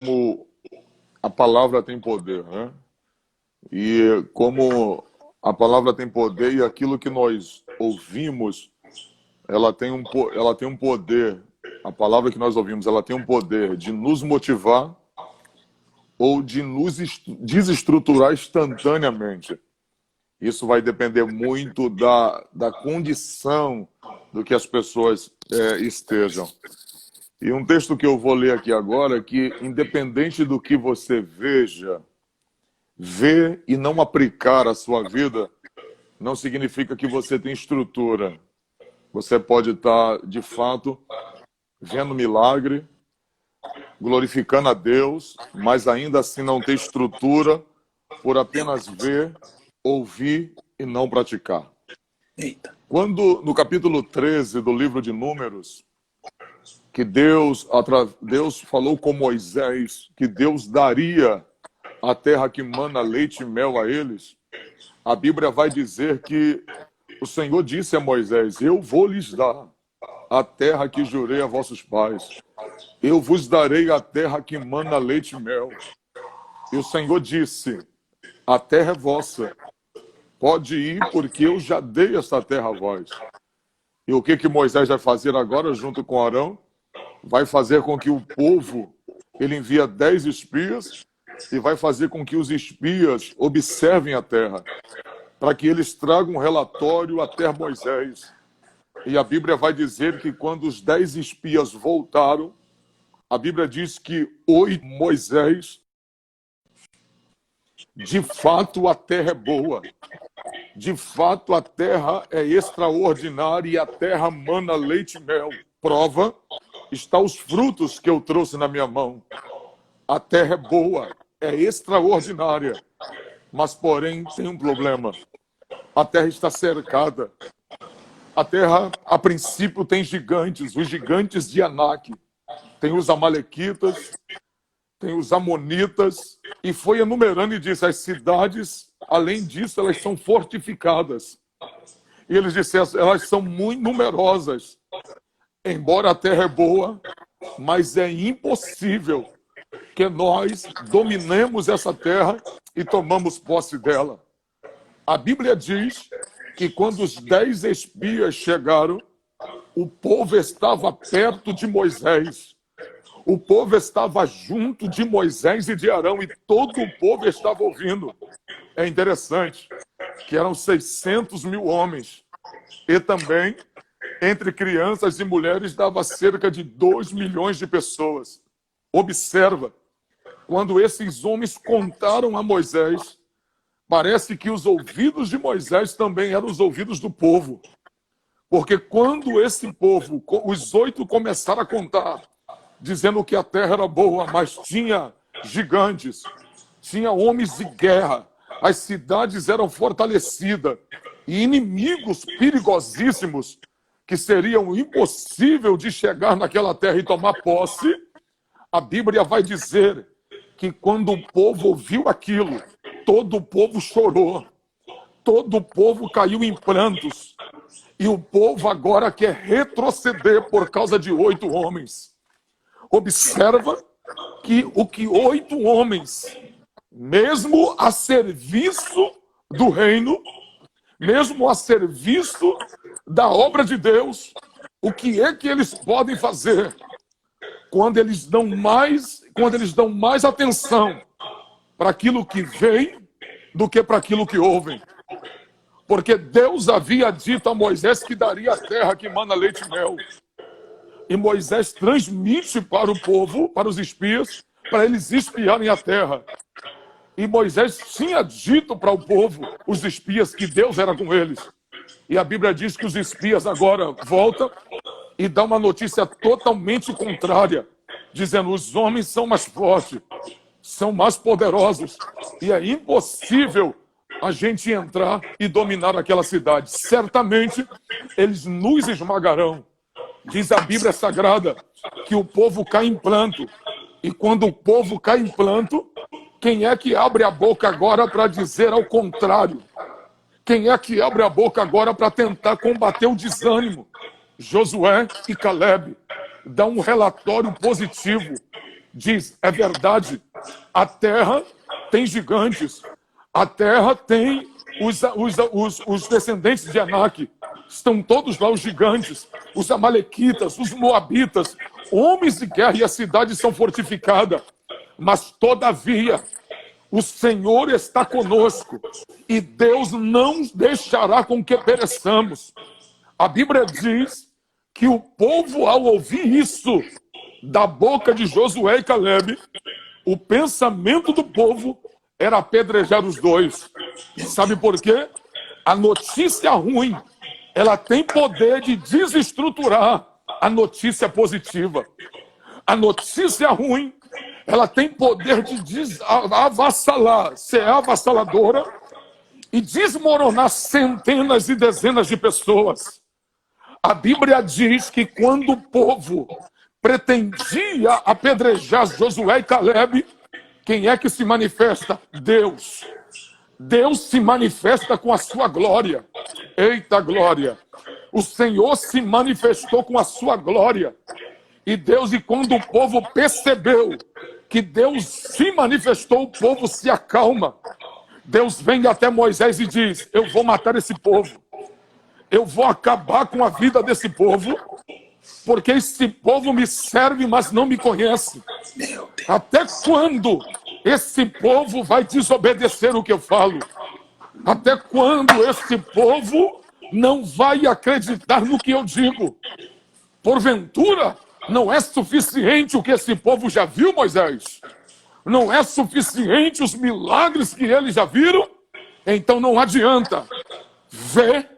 como a palavra tem poder, né? E como a palavra tem poder e aquilo que nós ouvimos, ela tem um poder. A palavra que nós ouvimos, ela tem um poder de nos motivar ou de nos desestruturar instantaneamente. Isso vai depender muito da condição do que as pessoas estejam. E um texto que eu vou ler aqui agora é que, independente do que você veja, ver e não aplicar a sua vida, não significa que você tem estrutura. Você pode estar, de fato, vendo milagre, glorificando a Deus, mas ainda assim não ter estrutura por apenas ver, ouvir e não praticar. Eita. Quando, no capítulo 13 do livro de Números, que Deus falou com Moisés que Deus daria a terra que mana leite e mel a eles, a Bíblia vai dizer que o Senhor disse a Moisés: eu vou lhes dar a terra que jurei a vossos pais. Eu vos darei a terra que mana leite e mel. E o Senhor disse: a terra é vossa. Pode ir, porque eu já dei essa terra a vós. E o que Moisés vai fazer agora, junto com Arão? Vai fazer com que o povo, ele envia 10 espias e vai fazer com que os espias observem a terra, para que eles tragam um relatório até Moisés. E a Bíblia vai dizer que quando os 10 espias voltaram, a Bíblia diz que Moisés, de fato a terra é boa, de fato a terra é extraordinária e a terra mana leite e mel. Prova está os frutos que eu trouxe na minha mão. A terra é boa, é extraordinária, mas porém tem um problema. A terra está cercada. A terra, a princípio, tem gigantes, os gigantes de Anak. Tem os amalequitas, tem os amonitas, e foi enumerando e disse: as cidades, além disso, elas são fortificadas. E eles disseram: elas são muito numerosas. Embora a terra é boa, mas é impossível que nós dominemos essa terra e tomamos posse dela. A Bíblia diz que quando os 10 espias chegaram, o povo estava perto de Moisés. O povo estava junto de Moisés e de Arão, e todo o povo estava ouvindo. É interessante que eram 600 mil homens. E também, entre crianças e mulheres, dava cerca de 2 milhões de pessoas. Observa, quando esses homens contaram a Moisés, parece que os ouvidos de Moisés também eram os ouvidos do povo. Porque quando esse povo, os 8 começaram a contar, dizendo que a terra era boa, mas tinha gigantes, tinha homens de guerra, as cidades eram fortalecidas, e inimigos perigosíssimos, que seriam impossível de chegar naquela terra e tomar posse, a Bíblia vai dizer que quando o povo ouviu aquilo, todo o povo chorou, todo o povo caiu em prantos, e o povo agora quer retroceder por causa de 8 homens. Observa que o que 8 homens, mesmo a serviço do reino, mesmo a serviço da obra de Deus, o que é que eles podem fazer quando eles dão mais atenção para aquilo que vem do que para aquilo que ouvem? Porque Deus havia dito a Moisés que daria a terra que mana leite e mel. E Moisés transmite para o povo, para os espias, para eles espiarem a terra. E Moisés tinha dito para o povo, os espias, que Deus era com eles. E a Bíblia diz que os espias agora voltam e dão uma notícia totalmente contrária, dizendo: os homens são mais fortes, são mais poderosos, e é impossível a gente entrar e dominar aquela cidade. Certamente eles nos esmagarão. Diz a Bíblia Sagrada que o povo cai em pranto. E quando o povo cai em pranto, quem é que abre a boca agora para dizer ao contrário? Quem é que abre a boca agora para tentar combater o desânimo? Josué e Caleb dão um relatório positivo. diz, é verdade, a terra tem gigantes, a terra tem os descendentes de Anak, estão todos lá os gigantes, os amalequitas, os moabitas, homens de guerra, e as cidades são fortificadas. Mas, todavia, o Senhor está conosco e Deus não deixará com que pereçamos. A Bíblia diz que o povo, ao ouvir isso da boca de Josué e Caleb, o pensamento do povo era apedrejar os dois. Sabe por quê? A notícia ruim, ela tem poder de desestruturar a notícia positiva. A notícia ruim, ela tem poder de avassalar, ser avassaladora e desmoronar centenas e dezenas de pessoas. A Bíblia diz que quando o povo pretendia apedrejar Josué e Caleb, quem é que se manifesta? Deus. Deus se manifesta com a sua glória. Eita glória! O Senhor se manifestou com a sua glória. E Deus, e quando o povo percebeu que Deus se manifestou, o povo se acalma. Deus vem até Moisés e diz, eu vou matar esse povo. Eu vou acabar com a vida desse povo, porque esse povo me serve, mas não me conhece. Até quando esse povo vai desobedecer o que eu falo? Até quando esse povo não vai acreditar no que eu digo? Porventura, não é suficiente o que esse povo já viu, Moisés? Não é suficiente os milagres que eles já viram? Então não adianta ver,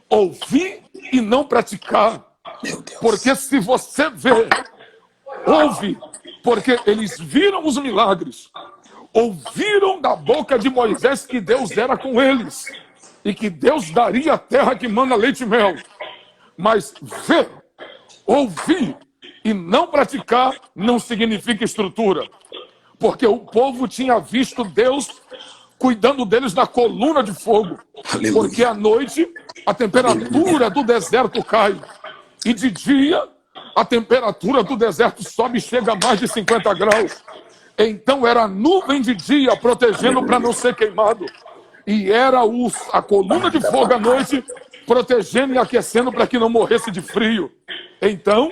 ouvir e não praticar. Porque se você vê, ouve, porque eles viram os milagres, ouviram da boca de Moisés que Deus era com eles e que Deus daria a terra que mana leite e mel. Mas ver, ouvir e não praticar não significa estrutura. Porque o povo tinha visto Deus cuidando deles na coluna de fogo. Aleluia. Porque à noite a temperatura do deserto cai. E de dia a temperatura do deserto sobe e chega a mais de 50 graus. Então era a nuvem de dia protegendo para não ser queimado. E era a coluna de fogo à noite protegendo e aquecendo para que não morresse de frio. Então,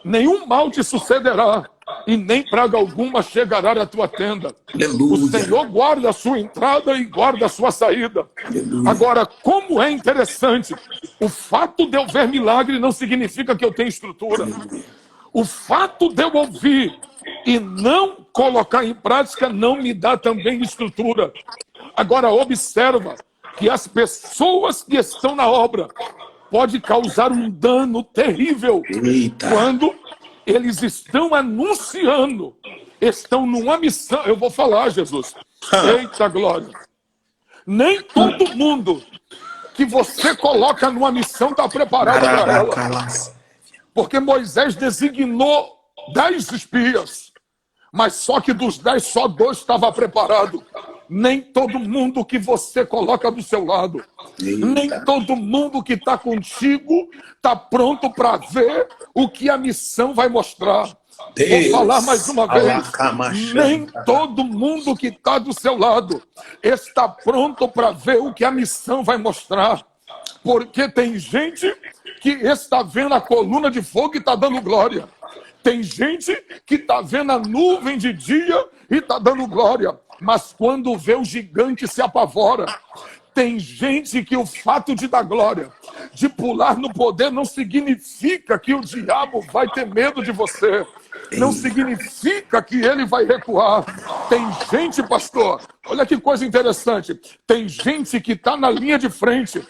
nenhum mal te sucederá e nem praga alguma chegará à tua tenda. Aleluia. O Senhor guarda a sua entrada e guarda a sua saída. Aleluia. Agora, como é interessante, o fato de eu ver milagre não significa que eu tenho estrutura. Aleluia. O fato de eu ouvir e não colocar em prática não me dá também estrutura. Agora, observa que as pessoas que estão na obra podem causar um dano terrível. Eita. Quando eles estão anunciando, estão numa missão. Eu vou falar, Jesus. Eita glória. Nem todo mundo que você coloca numa missão está preparado para ela. Porque Moisés designou 10 espias, mas só que dos 10, só 2 estavam preparados. Nem todo mundo que você coloca do seu lado, nem todo mundo que está contigo está pronto para ver o que a missão vai mostrar. Deus. Vou falar mais uma vez. Nem todo mundo que está do seu lado está pronto para ver o que a missão vai mostrar. Porque tem gente que está vendo a coluna de fogo e está dando glória. Tem gente que está vendo a nuvem de dia e está dando glória. Mas quando vê o gigante se apavora. Tem gente que o fato de dar glória, de pular no poder, não significa que o diabo vai ter medo de você. Não significa que ele vai recuar. Tem gente, pastor, olha que coisa interessante. Tem gente que está na linha de frente.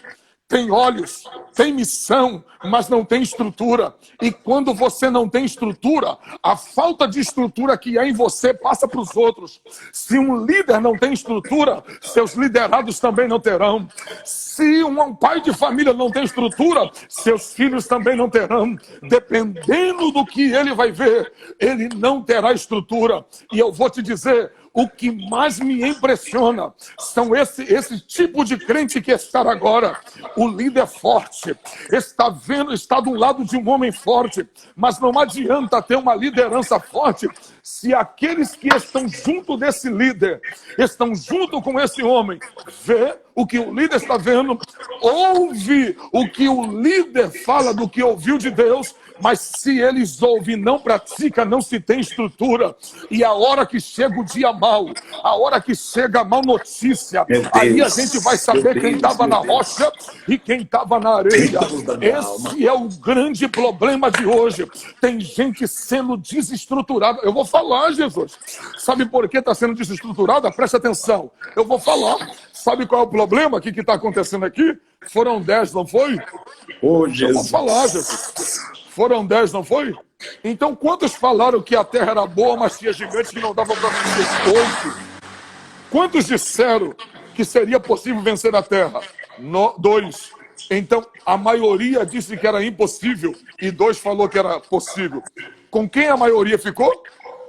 Tem olhos, tem missão, mas não tem estrutura. E quando você não tem estrutura, a falta de estrutura que é em você passa para os outros. Se um líder não tem estrutura, seus liderados também não terão. Se um pai de família não tem estrutura, seus filhos também não terão. Dependendo do que ele vai ver, ele não terá estrutura. E eu vou te dizer, o que mais me impressiona são esse tipo de crente que está agora. o líder forte, está do lado de um homem forte, mas não adianta ter uma liderança forte se aqueles que estão junto desse líder, estão junto com esse homem, vê o que o líder está vendo, ouve o que o líder fala do que ouviu de Deus, mas se eles ouvem e não praticam, não se tem estrutura. E a hora que chega o dia mau, a hora que chega a má notícia, aí a gente vai saber quem estava na rocha e quem estava na areia. Esse é o grande problema de hoje. Tem gente sendo desestruturada. Eu vou falar, Jesus. Sabe por que está sendo desestruturada? Presta atenção. Eu vou falar. Sabe qual é o problema que está acontecendo aqui? Foram 10, não foi? Oh, Jesus. Eu vou falar, Jesus. Foram 10, não foi? Então, quantos falaram que a terra era boa, mas tinha gigantes que não davam para vencer? 8. Quantos disseram que seria possível vencer a terra? 2. Então, a maioria disse que era impossível e 2 falou que era possível. Com quem a maioria ficou?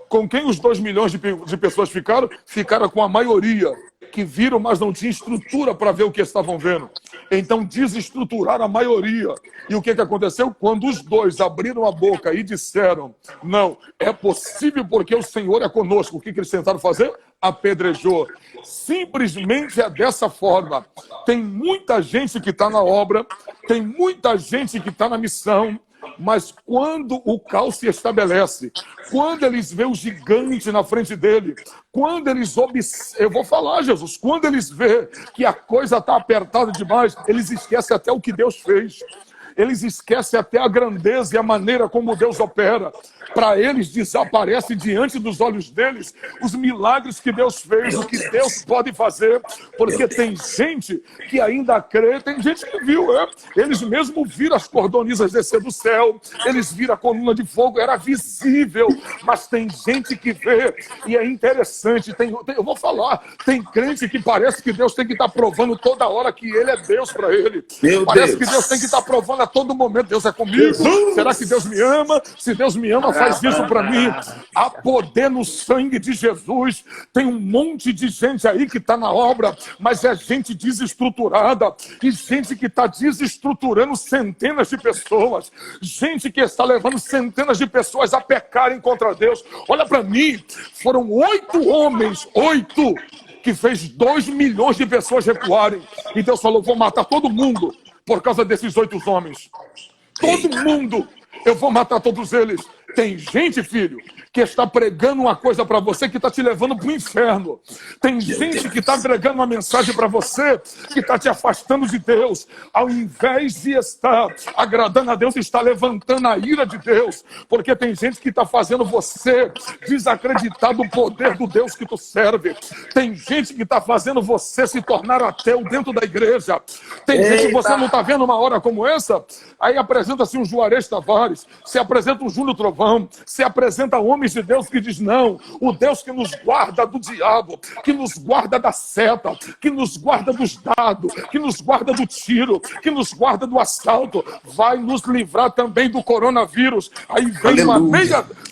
Com quem os 2 milhões de pessoas ficaram? Ficaram com a maioria, que viram, mas não tinha estrutura para ver o que estavam vendo. Então desestruturaram a maioria. E o que aconteceu? Quando os 2 abriram a boca e disseram, não, é possível porque o Senhor é conosco, o que eles tentaram fazer? Apedrejou. Simplesmente é dessa forma. Tem muita gente que está na obra, tem muita gente que está na missão, mas quando o caos se estabelece, quando eles veem o gigante na frente dele, quando eles eu vou falar, Jesus, quando eles veem que a coisa está apertada demais, eles esquecem até o que Deus fez. Eles esquecem até a grandeza e a maneira como Deus opera. Para eles desaparece diante dos olhos deles os milagres que Deus fez, o que Deus pode fazer, porque tem gente que ainda crê, tem gente que viu, eles mesmo viram as cordonizas descer do céu, eles viram a coluna de fogo, era visível, mas tem gente que vê, e é interessante, eu vou falar, tem crente que parece que Deus tem que estar provando toda hora que ele é Deus para ele. Parece que Deus tem que estar provando a todo momento, Deus é comigo, Jesus. Será que Deus me ama? Se Deus me ama, faz isso para mim. Há poder no sangue de Jesus. Tem um monte de gente aí que está na obra, mas é gente desestruturada e gente que está desestruturando centenas de pessoas, gente que está levando centenas de pessoas a pecarem contra Deus. Olha para mim, foram 8 homens, 8, que fez 2 milhões de pessoas recuarem. E Deus falou, vou matar todo mundo por causa desses 8 homens. Todo mundo. Eu vou matar todos eles. Tem gente, filho, que está pregando uma coisa para você que está te levando para o inferno. Tem gente que está pregando uma mensagem para você que está te afastando de Deus. Ao invés de estar agradando a Deus, está levantando a ira de Deus. Porque tem gente que está fazendo você desacreditar do poder do Deus que tu serve. Tem gente que está fazendo você se tornar ateu dentro da igreja. Tem gente que você não está vendo uma hora como essa. Aí apresenta-se um Juarez Tavares, se apresenta um Júlio Trovão, se apresenta homens de Deus que diz não, o Deus que nos guarda do diabo, que nos guarda da seta, que nos guarda dos dados, que nos guarda do tiro, que nos guarda do assalto, vai nos livrar também do coronavírus. Aí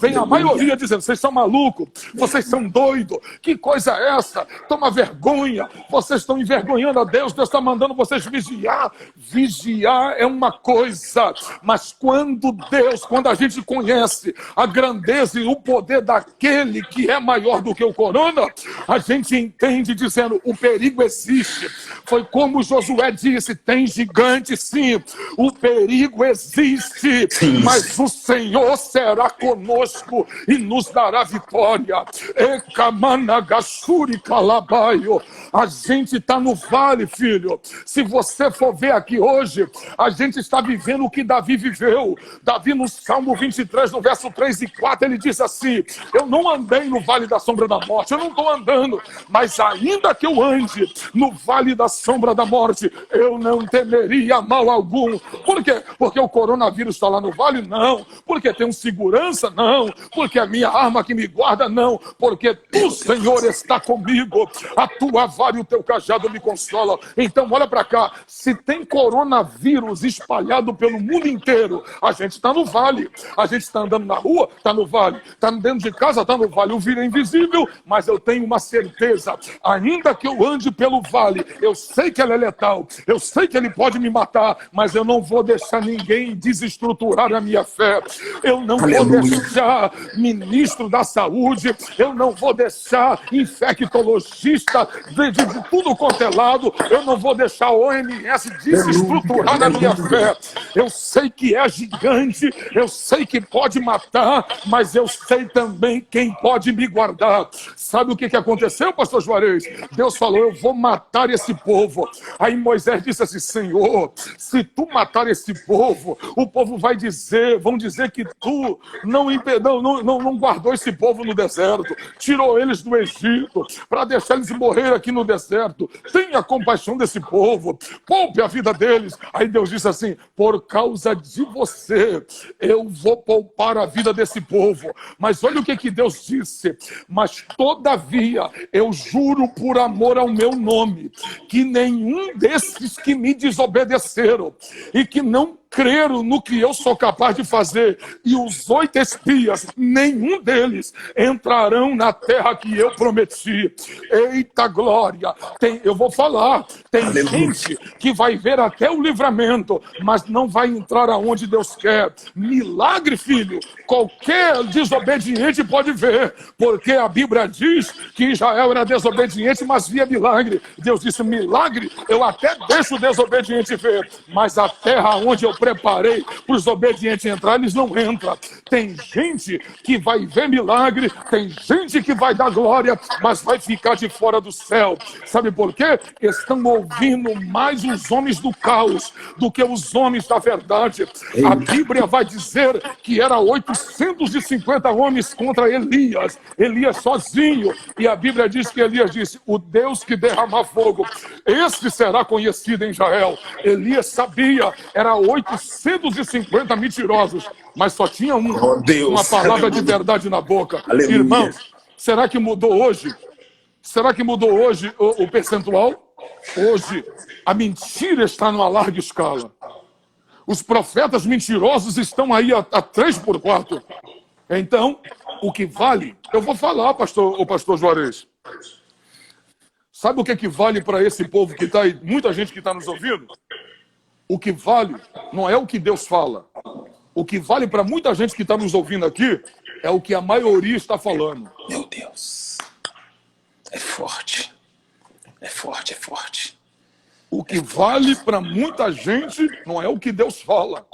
vem a maioria dizendo, vocês são malucos, vocês são doidos, que coisa é essa? Toma vergonha, vocês estão envergonhando a Deus, Deus está mandando vocês vigiar. Vigiar é uma coisa, mas quando a gente conhece a grandeza e o poder daquele que é maior do que o corona, a gente entende dizendo, o perigo existe. Foi como Josué disse, tem gigante sim, o perigo existe, sim, mas o Senhor será conosco e nos dará vitória. A gente está no vale, filho. Se você for ver aqui hoje, a gente está vivendo o que Davi viveu. Davi no Salmo 23, no verso 3 e 4, ele diz assim, eu não andei no vale da sombra da morte, eu não estou andando, mas ainda que eu ande no vale da sombra da morte, eu não temeria mal algum. Por quê? Porque o coronavírus está lá no vale? Não. Porque tem um segurança? Não. Porque a minha arma que me guarda? Não. Porque tu, Senhor, está comigo. A tua vara e o teu cajado me consolam. Então, olha para cá. Se tem coronavírus espalhado pelo mundo inteiro, a gente está no vale. A gente está andando na rua, está no vale. Está dentro de casa, está no vale. O vírus é invisível, mas eu tenho uma certeza. Ainda que eu ande pelo vale, eu sei que ele é letal. Eu sei que ele pode me matar, mas eu não vou deixar ninguém desestruturar a minha fé. Eu não vou deixar ministro da saúde, eu não vou deixar infectologista de tudo quanto é lado, eu não vou deixar a OMS desestruturar a minha fé. Eu sei que é gigante, eu sei que pode matar, mas eu sei também quem pode me guardar. Sabe o que aconteceu, pastor Juarez? Deus falou, eu vou matar esse povo. Aí Moisés disse assim, Senhor, se tu matar esse povo, o povo vão dizer que tu não guardou esse povo no deserto, tirou eles do Egito, para deixar eles morrer aqui no deserto. Tenha compaixão desse povo, poupe a vida deles. Aí Deus disse assim, por causa de você, eu vou poupar a vida desse povo. Mas olha o que Deus disse, mas todavia, eu juro por amor ao meu nome, que nenhum desses que me desobedeceram e que não creram no que eu sou capaz de fazer, e os 8 espias, nenhum deles entrarão na terra que eu prometi. Eita glória! Eu vou falar, tem gente que vai ver até o livramento, mas não vai entrar aonde Deus quer. Milagre, filho, qualquer desobediente pode ver, porque a Bíblia diz que Israel era desobediente, mas via milagre. Deus disse, milagre, eu até deixo o desobediente ver, mas a terra onde eu preparei para os obedientes entrar, eles não entram. Tem gente que vai ver milagre, tem gente que vai dar glória, mas vai ficar de fora do céu. Sabe por quê? Estão ouvindo mais os homens do caos do que os homens da verdade. A Bíblia vai dizer que era 850 homens contra Elias. Elias sozinho. E a Bíblia diz que Elias disse, o Deus que derrama fogo, esse será conhecido em Israel. Elias sabia, era 850 mentirosos, mas só tinha uma palavra de verdade na boca. Aleluia. Irmãos, será que mudou hoje? Será que mudou hoje o percentual? Hoje, a mentira está numa larga escala. Os profetas mentirosos estão aí a 3x4. Então, o que vale... Eu vou falar, o pastor Juarez. Sabe o que vale para esse povo que está aí? Muita gente que está nos ouvindo? O que vale não é o que Deus fala. O que vale para muita gente que está nos ouvindo aqui é o que a maioria está falando. Meu Deus. É forte. É forte, é forte. O que vale para muita gente não é o que Deus fala.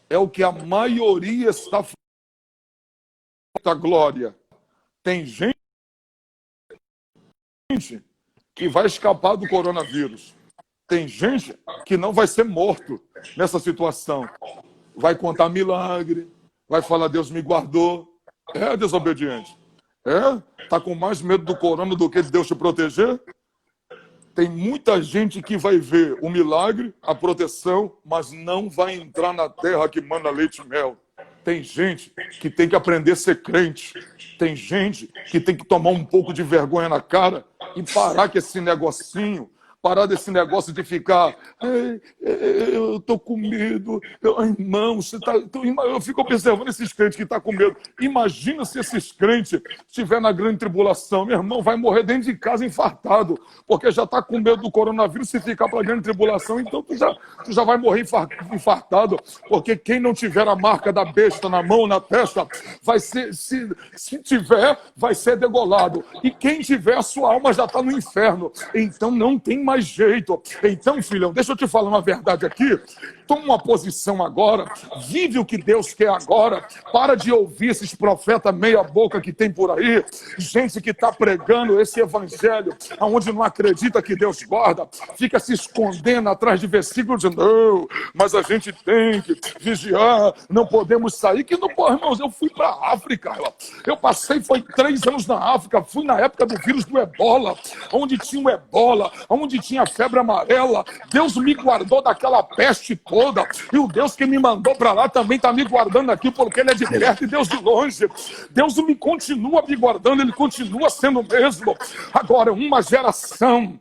É o que a maioria está falando. Da glória. Tem gente que vai escapar do coronavírus. Tem gente que não vai ser morto nessa situação. Vai contar milagre, vai falar, Deus me guardou. É desobediente. Tá com mais medo do corona do que de Deus te proteger? Tem muita gente que vai ver o milagre, a proteção, mas não vai entrar na terra que manda leite e mel. Tem gente que tem que aprender a ser crente. Tem gente que tem que tomar um pouco de vergonha na cara e parar com esse negocinho. Parar desse negócio de ficar, eu tô com medo, irmão, você tá, eu fico observando esses crentes que estão com medo. Imagina se esses crentes estiverem na grande tribulação, meu irmão, vai morrer dentro de casa infartado, porque já está com medo do coronavírus. Se ficar para a grande tribulação, então tu já vai morrer infartado, porque quem não tiver a marca da besta na mão, na testa, vai ser, se tiver, vai ser degolado. E quem tiver, a sua alma já está no inferno. Então não tem mais jeito. Então, filhão, deixa eu te falar uma verdade aqui. Toma uma posição agora, vive o que Deus quer agora, para de ouvir esses profetas meia boca que tem por aí, gente que está pregando esse evangelho, onde não acredita que Deus guarda, fica se escondendo atrás de versículos de não, mas a gente tem que vigiar, não podemos sair, que não pode, irmãos. Eu fui para a África, eu passei, foi 3 anos na África, fui na época do vírus do ebola, onde tinha o ebola, onde tinha a febre amarela. Deus me guardou daquela peste toda. toda. E o Deus que me mandou para lá também está me guardando aqui, porque Ele é de perto e Deus de longe. Deus me continua me guardando, Ele continua sendo o mesmo. Agora, uma geração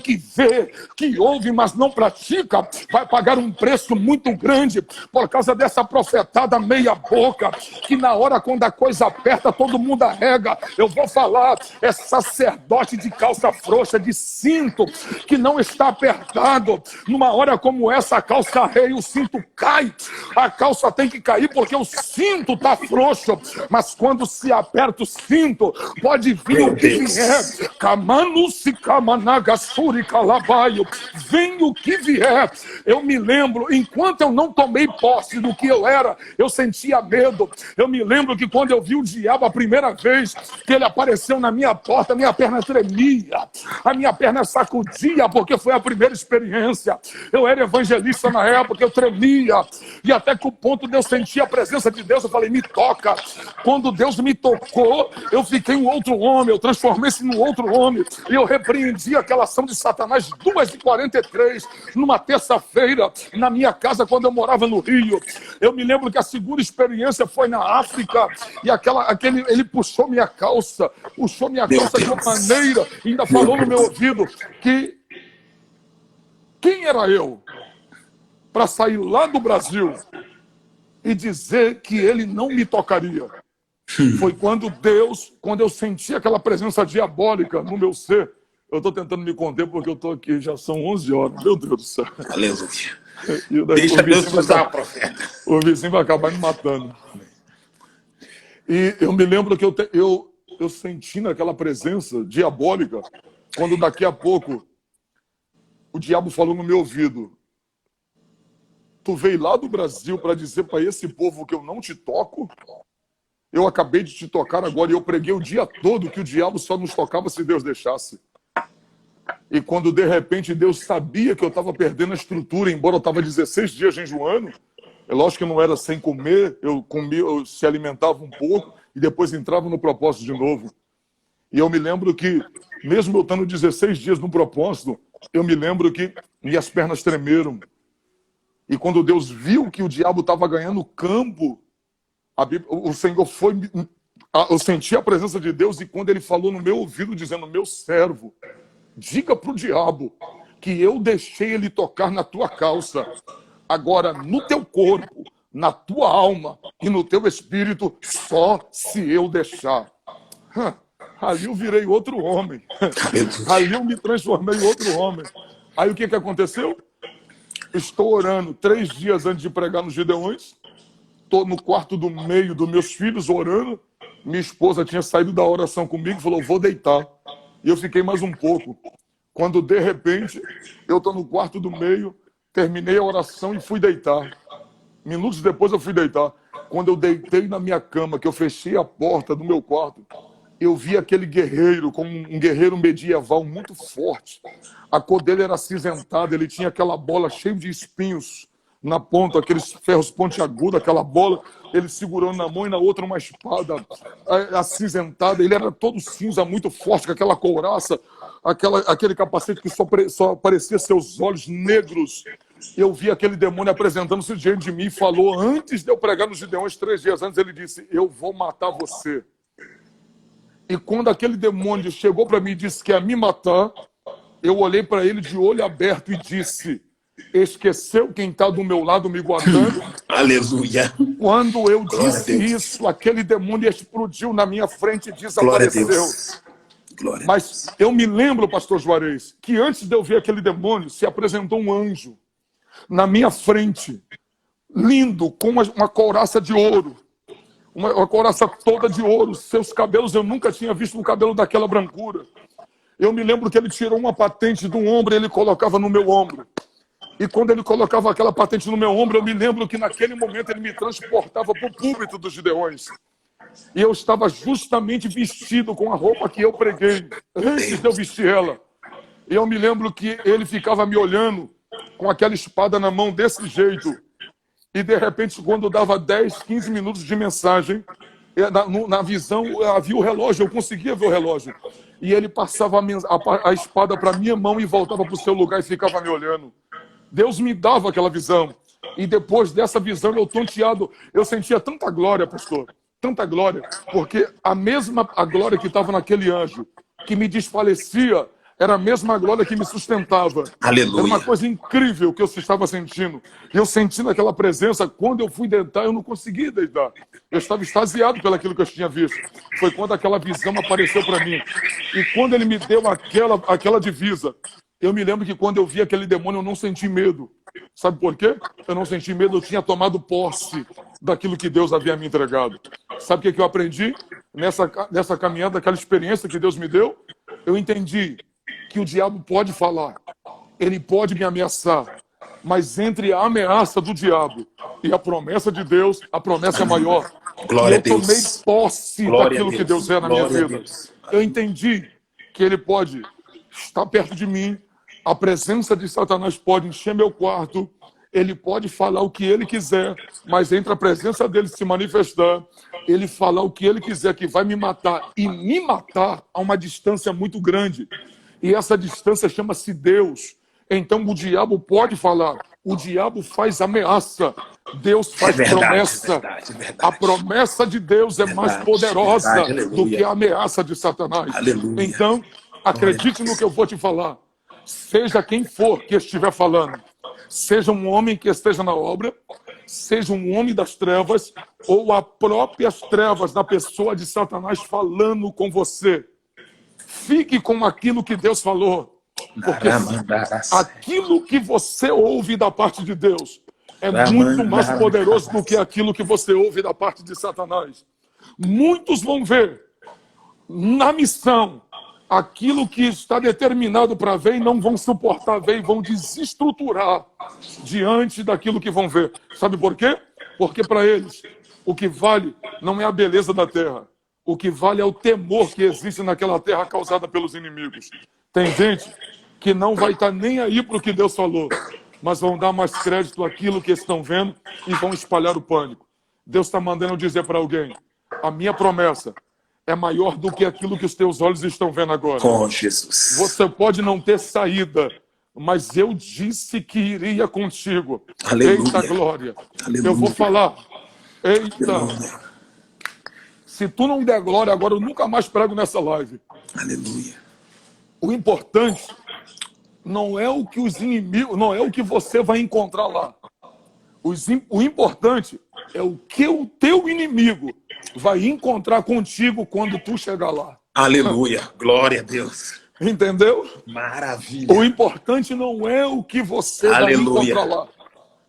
que vê, que ouve, mas não pratica, vai pagar um preço muito grande por causa dessa profetada meia boca, que na hora quando a coisa aperta, todo mundo arrega. Eu vou falar, é sacerdote de calça frouxa, de cinto, que não está apertado. Numa hora como essa, a calça arreia, o cinto cai. A calça tem que cair porque o cinto está frouxo. Mas quando se aperta o cinto, pode vir o que vier. Kamanu se kamanagasuri calabaio. Vem o que vier. Eu me lembro, enquanto eu não tomei posse do que eu era, eu sentia medo. Eu me lembro que quando eu vi o diabo a primeira vez que ele apareceu na minha porta, minha perna tremia, a minha perna sacudia, porque foi a primeira experiência. Eu era evangelista na época, eu tremia, e até que o ponto de eu sentir a presença de Deus, eu falei, me toca. Quando Deus me tocou, eu fiquei um outro homem, eu transformei-se num outro homem, e eu repreendi aquela ação de Satanás 2h43, numa terça-feira, na minha casa, quando eu morava no Rio. Eu me lembro que a segunda experiência foi na África, e ele puxou minha calça de uma maneira, e ainda falou no meu ouvido que quem era eu para sair lá do Brasil e dizer que ele não me tocaria. Foi quando eu senti aquela presença diabólica no meu ser. Eu estou tentando me conter porque eu estou aqui, já são 11 horas, meu Deus do céu. Aleluia. Deixa Deus usar, profeta. O vizinho vai acabar me matando. E eu me lembro que eu senti naquela presença diabólica, quando daqui a pouco o diabo falou no meu ouvido, tu veio lá do Brasil para dizer para esse povo que eu não te toco? Eu acabei de te tocar agora e eu preguei o dia todo que o diabo só nos tocava se Deus deixasse. E quando de repente Deus sabia que eu estava perdendo a estrutura, embora eu estava 16 dias jejuando, é lógico que não era sem comer, eu comia, eu se alimentava um pouco e depois entrava no propósito de novo. E eu me lembro que, mesmo eu estando 16 dias no propósito, eu me lembro que minhas pernas tremeram. E quando Deus viu que o diabo estava ganhando campo, o Senhor foi... Eu senti a presença de Deus e quando Ele falou no meu ouvido, dizendo, meu servo, diga para o diabo que eu deixei ele tocar na tua calça. Agora, no teu corpo, na tua alma e no teu espírito, só se eu deixar. Ali eu virei outro homem. Ali eu me transformei em outro homem. Aí o que aconteceu? Estou orando 3 dias antes de pregar nos Gideões. Estou no quarto do meio dos meus filhos orando. Minha esposa tinha saído da oração comigo e falou, vou deitar. E eu fiquei mais um pouco. Quando, de repente, eu estou no quarto do meio, terminei a oração e fui deitar. Minutos depois eu fui deitar. Quando eu deitei na minha cama, que eu fechei a porta do meu quarto, eu vi aquele guerreiro, como um guerreiro medieval muito forte. A cor dele era acinzentada, ele tinha aquela bola cheia de espinhos na ponta, aqueles ferros pontiagudos, aquela bola, ele segurando na mão e na outra uma espada acinzentada. Ele era todo cinza, muito forte, com aquela couraça, aquele capacete que só aparecia seus olhos negros. Eu vi aquele demônio apresentando-se diante de mim e falou, antes de eu pregar nos Gideões 3 dias antes, ele disse, eu vou matar você. E quando aquele demônio chegou para mim e disse que ia me matar, eu olhei para ele de olho aberto e disse, esqueceu quem está do meu lado me guardando? Aleluia. Quando eu disse isso, aquele demônio explodiu na minha frente e desapareceu. Mas eu me lembro, pastor Juarez, que antes de eu ver aquele demônio, se apresentou um anjo na minha frente, lindo, com uma couraça de ouro. Uma couraça toda de ouro. Seus cabelos, eu nunca tinha visto um cabelo daquela brancura. Eu me lembro que ele tirou uma patente do ombro e ele colocava no meu ombro. E quando ele colocava aquela patente no meu ombro, eu me lembro que naquele momento ele me transportava para o púlpito dos Gideões. E eu estava justamente vestido com a roupa que eu preguei, antes de eu vestir ela. E eu me lembro que ele ficava me olhando com aquela espada na mão desse jeito. E de repente, quando dava 10, 15 minutos de mensagem, na visão havia o relógio, eu conseguia ver o relógio. E ele passava a espada para minha mão e voltava para o seu lugar e ficava me olhando. Deus me dava aquela visão. E depois dessa visão, eu tonteado, eu sentia tanta glória, pastor, tanta glória, porque a glória que estava naquele anjo, que me desfalecia, era a mesma glória que me sustentava. Aleluia. Era uma coisa incrível que eu estava sentindo. Eu sentindo aquela presença, quando eu fui deitar, eu não conseguia deitar. Eu estava extasiado pelaquilo que eu tinha visto. Foi quando aquela visão apareceu para mim. E quando ele me deu aquela divisa, eu me lembro que quando eu vi aquele demônio, eu não senti medo. Sabe por quê? Eu não senti medo, eu tinha tomado posse daquilo que Deus havia me entregado. Sabe o que eu aprendi nessa caminhada, aquela experiência que Deus me deu? Eu entendi que o diabo pode falar, ele pode me ameaçar, mas entre a ameaça do diabo e a promessa de Deus, a promessa é maior. Glória a eu tomei Deus. posse Glória daquilo a Deus. que Deus é na minha Glória a vida. Deus. Eu entendi que ele pode estar perto de mim, a presença de Satanás pode encher meu quarto, ele pode falar o que ele quiser, mas entre a presença dele se manifestar, ele falar o que ele quiser, que vai me matar e me matar a uma distância muito grande. E essa distância chama-se Deus. Então o diabo pode falar, o diabo faz ameaça, Deus faz promessa. Verdade. A promessa de Deus é mais poderosa do que a ameaça de Satanás. Aleluia. Então, acredite no que eu vou te falar. Seja quem for que estiver falando, seja um homem que esteja na obra, seja um homem das trevas, ou as próprias trevas da pessoa de Satanás falando com você. Fique com aquilo que Deus falou. Porque aquilo que você ouve da parte de Deus é muito mais poderoso do que aquilo que você ouve da parte de Satanás. Muitos vão ver na missão aquilo que está determinado para ver e não vão suportar ver e vão desestruturar diante daquilo que vão ver. Sabe por quê? Porque para eles o que vale não é a beleza da terra. O que vale é o temor que existe naquela terra causada pelos inimigos. Tem gente que não vai estar nem aí para o que Deus falou, mas vão dar mais crédito àquilo que estão vendo e vão espalhar o pânico. Deus está mandando dizer para alguém, a minha promessa é maior do que aquilo que os teus olhos estão vendo agora. Com Jesus. Você pode não ter saída, mas eu disse que iria contigo. Aleluia. Eita glória. Aleluia. Eu vou falar. Eita. Aleluia. Se tu não der glória agora, eu nunca mais prego nessa live. Aleluia. O importante não é o que os inimigos, não é o que você vai encontrar lá. O importante é o que o teu inimigo vai encontrar contigo quando tu chegar lá. Aleluia. Glória a Deus. Entendeu? Maravilha. O importante não é o que você vai encontrar lá.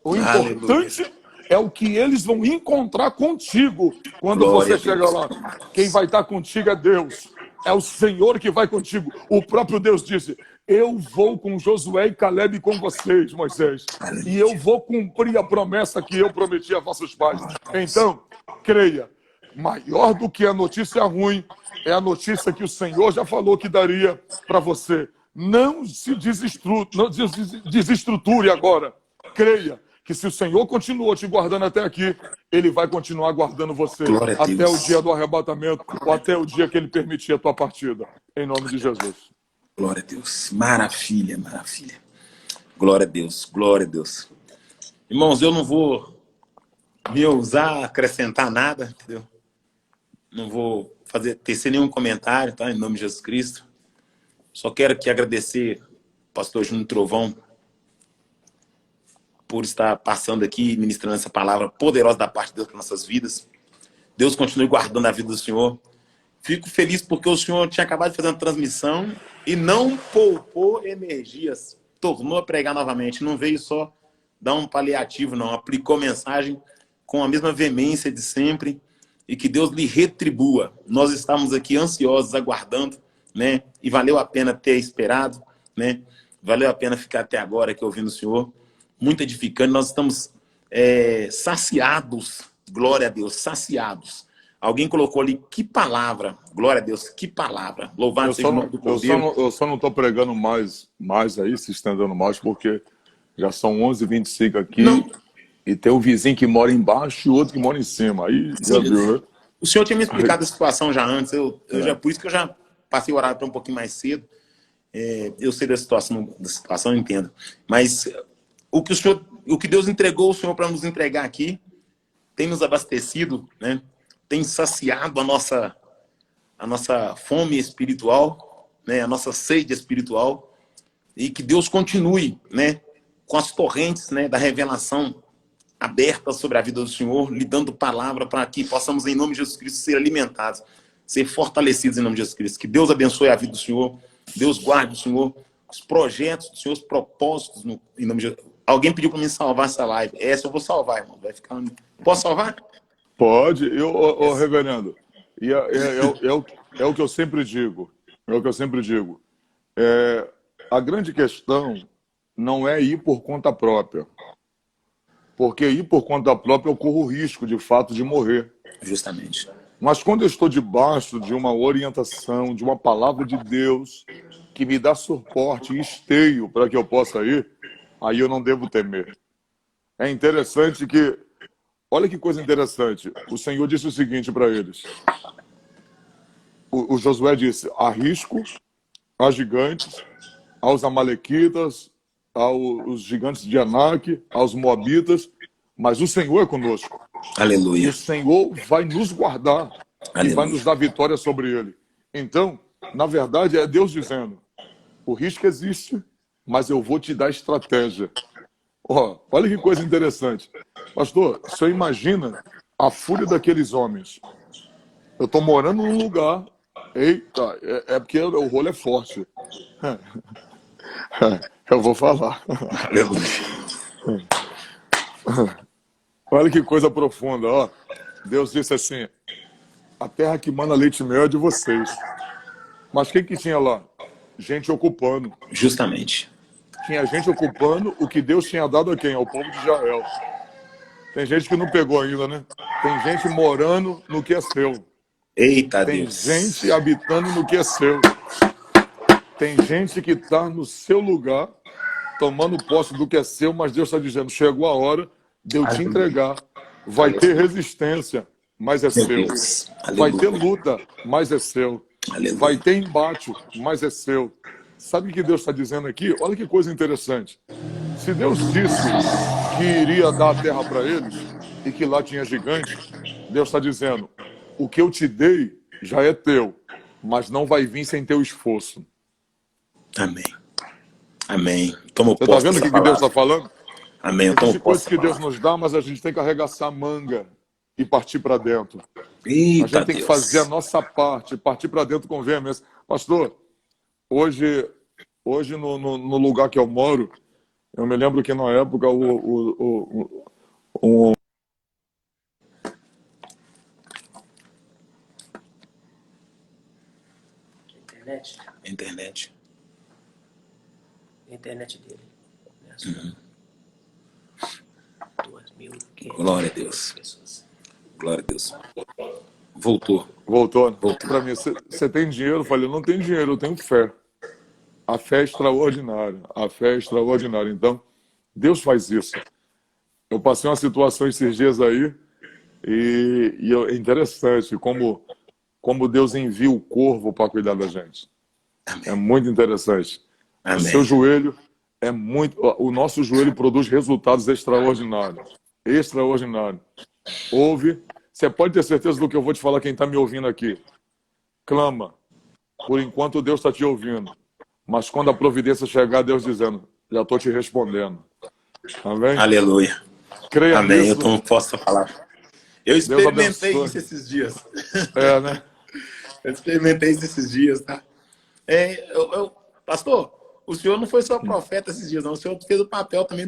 O importante é o que eles vão encontrar contigo quando você chegar lá. Quem vai estar contigo é Deus. É o Senhor que vai contigo. O próprio Deus disse, eu vou com Josué e Caleb com vocês, Moisés. E eu vou cumprir a promessa que eu prometi a vossos pais. Então, creia, maior do que a notícia ruim é a notícia que o Senhor já falou que daria para você. Não se desestruture agora. Creia que se o Senhor continuou te guardando até aqui, Ele vai continuar guardando você até o dia do arrebatamento ou até o dia que Ele permitir a tua partida. Em nome de Jesus. Glória a Deus. Maravilha, maravilha. Glória a Deus, glória a Deus. Irmãos, eu não vou me ousar acrescentar nada, entendeu? Não vou tecer nenhum comentário, tá? Em nome de Jesus Cristo. Só quero aqui agradecer ao pastor Júnior Trovão por estar passando aqui, ministrando essa palavra poderosa da parte de Deus para nossas vidas. Deus continue guardando a vida do Senhor. Fico feliz porque o Senhor tinha acabado de fazer uma transmissão e não poupou energias. Tornou a pregar novamente. Não veio só dar um paliativo, não. Aplicou mensagem com a mesma veemência de sempre e que Deus lhe retribua. Nós estávamos aqui ansiosos, aguardando, né? E valeu a pena ter esperado, né? Valeu a pena ficar até agora aqui ouvindo o Senhor. Muito edificante. Nós estamos saciados. Glória a Deus, saciados. Alguém colocou ali, que palavra. Glória a Deus, que palavra. Louvado seja o nome do Cordeiro. Eu só não estou pregando mais aí, se estendendo mais, porque já são 11h25 aqui. Não. E tem um vizinho que mora embaixo e outro que mora em cima. Aí já viu, né? O senhor tinha me explicado a situação já antes. Por isso que eu já passei o horário para um pouquinho mais cedo. Eu sei da situação, eu entendo. Mas o que Deus entregou o Senhor para nos entregar aqui, tem nos abastecido, né? Tem saciado a nossa fome espiritual, né? A nossa sede espiritual, e que Deus continue, né? Com as torrentes, né? Da revelação aberta sobre a vida do Senhor, lhe dando palavra para que possamos, em nome de Jesus Cristo, ser alimentados, ser fortalecidos em nome de Jesus Cristo. Que Deus abençoe a vida do Senhor, Deus guarde o Senhor, os projetos do Senhor, os propósitos, em nome de Jesus. Alguém pediu para mim salvar essa live. Essa eu vou salvar, irmão. Vai ficar... Posso salvar? Pode. Reverendo, é o que eu sempre digo. É o que eu sempre digo. A grande questão não é ir por conta própria. Porque ir por conta própria eu corro o risco, de fato, de morrer. Justamente. Mas quando eu estou debaixo de uma orientação, de uma palavra de Deus, que me dá suporte e esteio para que eu possa ir, aí eu não devo temer. É interessante que... Olha que coisa interessante. O Senhor disse o seguinte para eles. O Josué disse, arrisco a gigantes, aos amalequitas, aos gigantes de Anak, aos moabitas, mas o Senhor é conosco. Aleluia. O Senhor vai nos guardar. Aleluia. E vai nos dar vitória sobre ele. Então, na verdade, é Deus dizendo, o risco existe, mas eu vou te dar estratégia. Olha que coisa interessante. Pastor, o senhor imagina a fúria daqueles homens. Eu estou morando num lugar... Eita, é porque o rolo é forte. Eu vou falar. Olha que coisa profunda, ó. Deus disse assim, a terra que manda leite e mel é de vocês. Mas quem que tinha lá? Gente ocupando. Justamente. Tinha gente ocupando o que Deus tinha dado a quem? Ao povo de Israel. Tem gente que não pegou ainda, né? Tem gente morando no que é seu. Eita, Tem Deus. gente habitando no que é seu. Tem gente que está no seu lugar, tomando posse do que é seu, mas Deus está dizendo, chegou a hora de eu te entregar. Vai ter resistência, mas é seu. Vai ter luta, mas é seu. Vai ter embate, mas é seu. Sabe o que Deus está dizendo aqui? Olha que coisa interessante. Se Deus disse que iria dar a terra para eles e que lá tinha gigante, Deus está dizendo, o que eu te dei já é teu, mas não vai vir sem teu esforço. Amém. Amém. Você está vendo o que Deus está falando? Amém. Existem coisas que Deus nos dá, mas a gente tem que arregaçar a manga e partir para dentro. Eita, a gente tem que fazer a nossa parte, partir para dentro com veemência. Pastor, hoje no lugar que eu moro, eu me lembro que na época Internet. A internet dele. Uhum. 2.500 Glória a Deus. pessoas. Glória a Deus. Voltou. Para mim, você tem dinheiro? Eu falei, não tenho dinheiro, eu tenho fé. A fé é extraordinária. A fé é extraordinária. Então, Deus faz isso. Eu passei uma situação esses dias aí e é interessante como Deus envia o corvo para cuidar da gente. Amém. É muito interessante. Amém. O seu joelho é muito... O nosso joelho produz resultados extraordinários. Extraordinário. Ouve. Você pode ter certeza do que eu vou te falar, quem está me ouvindo aqui. Clama. Por enquanto Deus está te ouvindo. Mas quando a providência chegar, Deus dizendo, já estou te respondendo. Amém? Aleluia. Creia Amém. nisso. Eu não posso falar. Eu experimentei isso esses dias. Né? Eu experimentei isso esses dias, tá? Pastor, o senhor não foi só profeta esses dias, não. O senhor fez o papel também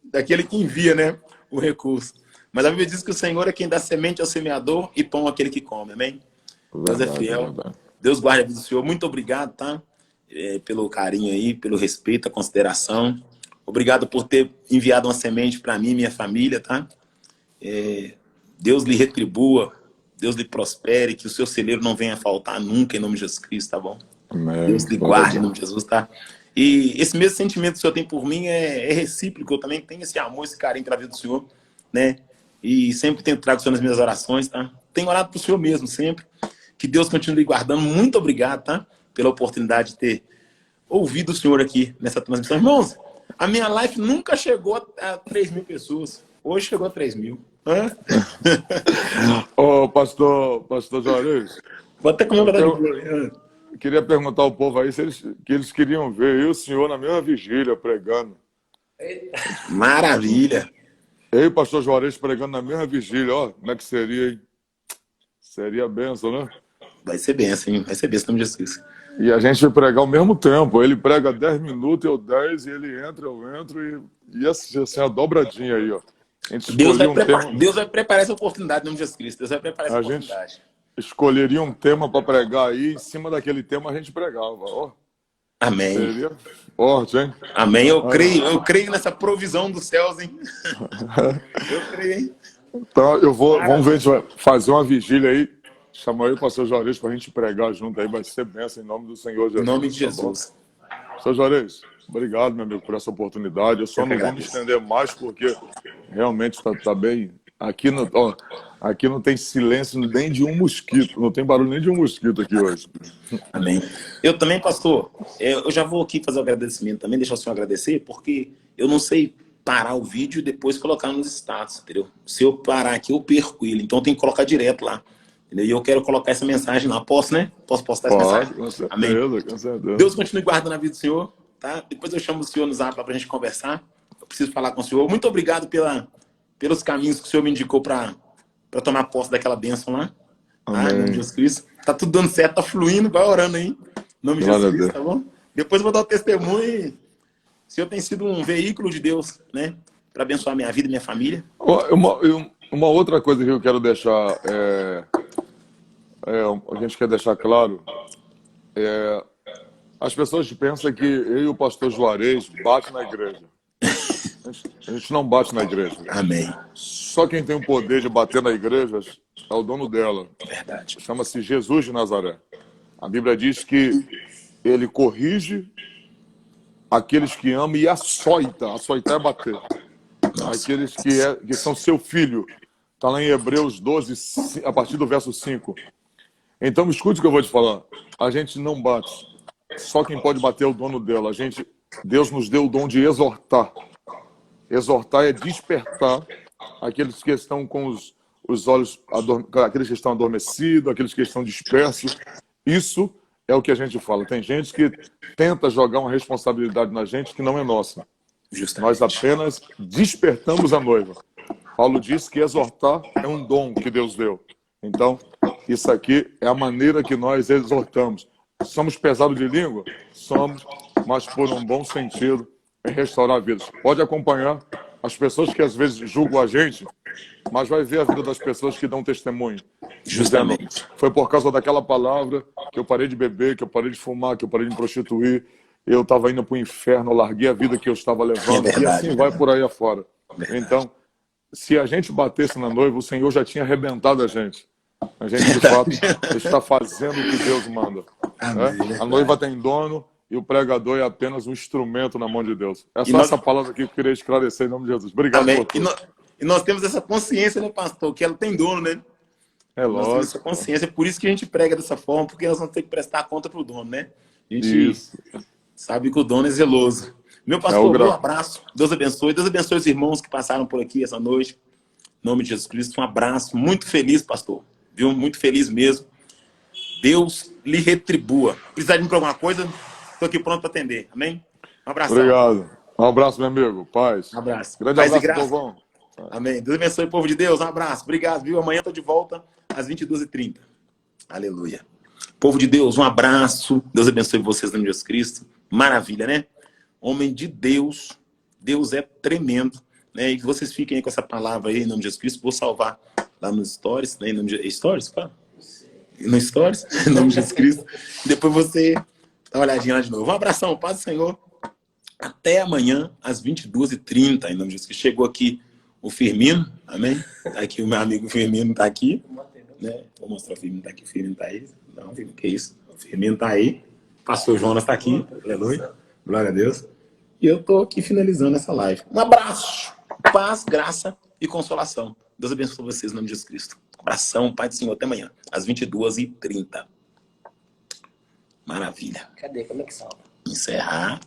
daquele que envia, né? O recurso. Mas a Bíblia diz que o Senhor é quem dá semente ao semeador e pão àquele que come, amém? Deus é fiel. Verdade. Deus guarde a vida do senhor. Muito obrigado, tá? Pelo carinho aí, pelo respeito, a consideração. Obrigado por ter enviado uma semente para mim e minha família, tá? Deus lhe retribua, Deus lhe prospere, que o seu celeiro não venha a faltar nunca, em nome de Jesus Cristo, tá bom? Amém. Deus lhe guarde, em nome de Jesus, tá? E esse mesmo sentimento que o senhor tem por mim é recíproco. Eu também tenho esse amor, esse carinho pela vida do senhor, né? E sempre tenho trago o senhor nas minhas orações, tá? Tenho orado pro senhor mesmo, sempre. Que Deus continue guardando. Muito obrigado, tá? Pela oportunidade de ter ouvido o senhor aqui nessa transmissão. Irmãos, A minha live nunca chegou a 3.000 pessoas. Hoje chegou a 3.000. Ô, pastor Juarez, Vou até comer um eu pedaço de bolo. queria perguntar ao povo aí se eles queriam ver eu e o senhor na mesma vigília pregando. Maravilha. Eu e o pastor Juarez pregando na mesma vigília, ó, como é que seria, hein? Seria bênção, né? Vai ser benção, hein? Vai ser benção, em nome de Jesus. E a gente vai pregar ao mesmo tempo. Ele prega 10 minutos, eu 10, e ele entra, eu entro, e assim, a dobradinha aí, ó. A gente escolhia um tema. Deus vai preparar essa oportunidade em nome de Jesus Cristo. Deus vai preparar essa A gente oportunidade. escolheria um tema para pregar aí, em cima daquele tema a gente pregava. Ó, Amém. seria forte, hein? Amém. Eu creio nessa provisão dos céus, hein? Eu creio, hein? Então, vamos ver, a gente vai fazer uma vigília aí. Chama aí o pastor Juarez para a gente pregar junto aí. Vai ser bênção em nome do Senhor Jesus. Em nome de tá Jesus. bom? Pastor Juarez, obrigado, meu amigo, por essa oportunidade. Eu só Eu que não vou me agradeço. estender mais porque realmente tá bem. Aqui não tem silêncio nem de um mosquito. Não tem barulho nem de um mosquito aqui hoje. Amém. Eu também, pastor, eu já vou aqui fazer o agradecimento também, deixar o senhor agradecer, porque eu não sei parar o vídeo e depois colocar nos status, entendeu? Se eu parar aqui, eu perco ele, então eu tenho que colocar direto lá, entendeu? E eu quero colocar essa mensagem lá. Posso, né? Posso postar essa mensagem? Com certeza, Amém. com certeza. Deus continue guardando a vida do senhor, tá? Depois eu chamo o senhor no zap lá pra gente conversar. Eu preciso falar com o senhor. Muito obrigado pelos caminhos que o senhor me indicou para tomar posse daquela bênção lá. Tá? Em nome de Jesus Cristo. Tá tudo dando certo, tá fluindo, vai orando aí. Em nome de Jesus Cristo, tá bom? Depois eu vou dar o testemunho e o senhor tem sido um veículo de Deus, né? Para abençoar minha vida e minha família. Uma outra coisa que eu quero deixar, a gente quer deixar claro, as pessoas pensam que eu e o pastor Juarez bate na igreja. A gente não bate na igreja. Amém. Só quem tem o poder de bater na igreja é o dono dela. Verdade. Chama-se Jesus de Nazaré. A Bíblia diz que ele corrige aqueles que ama e açoita. Açoitar é bater. Aqueles que são seu filho. Está lá em Hebreus 12, a partir do verso 5. Então, escute o que eu vou te falar. A gente não bate. Só quem pode bater é o dono dela. Deus nos deu o dom de exortar. Exortar é despertar aqueles que estão com os olhos, aqueles que estão adormecidos, aqueles que estão dispersos. Isso é o que a gente fala. Tem gente que tenta jogar uma responsabilidade na gente que não é nossa. Justamente. Nós apenas despertamos a noiva. Paulo disse que exortar é um dom que Deus deu. Então, isso aqui é a maneira que nós exortamos. Somos pesados de língua? Somos, mas por um bom sentido em restaurar vidas. Pode acompanhar as pessoas que às vezes julgam a gente, mas vai ver a vida das pessoas que dão testemunho. Justamente. Dizendo, foi por causa daquela palavra que eu parei de beber, que eu parei de fumar, que eu parei de me prostituir. Eu estava indo para o inferno, eu larguei a vida que eu estava levando. Verdade, e assim vai por aí afora. Verdade. Então, se a gente batesse na noiva, o Senhor já tinha arrebentado a gente. A gente, de fato, está fazendo o que Deus manda. Amém, a noiva tem dono e o pregador é apenas um instrumento na mão de Deus. É só nós... essa palavra que eu queria esclarecer em nome de Jesus. Obrigado. Amém. E nós temos essa consciência, né, pastor, que ela tem dono, né? É nós temos essa consciência. É por isso que a gente prega dessa forma, porque nós vamos ter que prestar conta para o dono, né? A gente sabe que o dono é zeloso. Meu pastor, um abraço. Deus abençoe. Deus abençoe os irmãos que passaram por aqui essa noite. Em nome de Jesus Cristo, um abraço. Muito feliz, pastor. Viu? Muito feliz mesmo. Deus lhe retribua. Precisar de mim para alguma coisa? Estou aqui pronto para atender. Amém? Um abraço. Obrigado. Um abraço, meu amigo. Paz. Um abraço. Grande Paz abraço, e graça. povão. Amém. Deus abençoe, povo de Deus. Um abraço. Obrigado, viu? Amanhã estou de volta às 22h30. Aleluia. Povo de Deus, um abraço. Deus abençoe vocês no nome de Jesus Cristo. Maravilha, né? Homem de Deus. Deus é tremendo. Né? E que vocês fiquem aí com essa palavra aí, em nome de Jesus Cristo. Vou salvar lá nos stories. Né? Em nome de... Stories? Pá? No stories? Em nome de Jesus Cristo. Depois você dá uma olhadinha lá de novo. Um abração. Paz do Senhor. Até amanhã, às 22h30. Em nome de Jesus Cristo. Chegou aqui o Firmino. Amém? Aqui o meu amigo Firmino está aqui. Né? Vou mostrar o Firmino está aqui. O Firmino está aí. Não, que isso? O Firmino está aí. O pastor Jonas está aqui. Aleluia. Glória a Deus. E eu estou aqui finalizando essa live. Um abraço. Paz, graça e consolação. Deus abençoe vocês em nome de Jesus Cristo. Abração, Pai do Senhor. Até amanhã, às 22h30. Maravilha. Cadê? Como é que salva? Encerrar.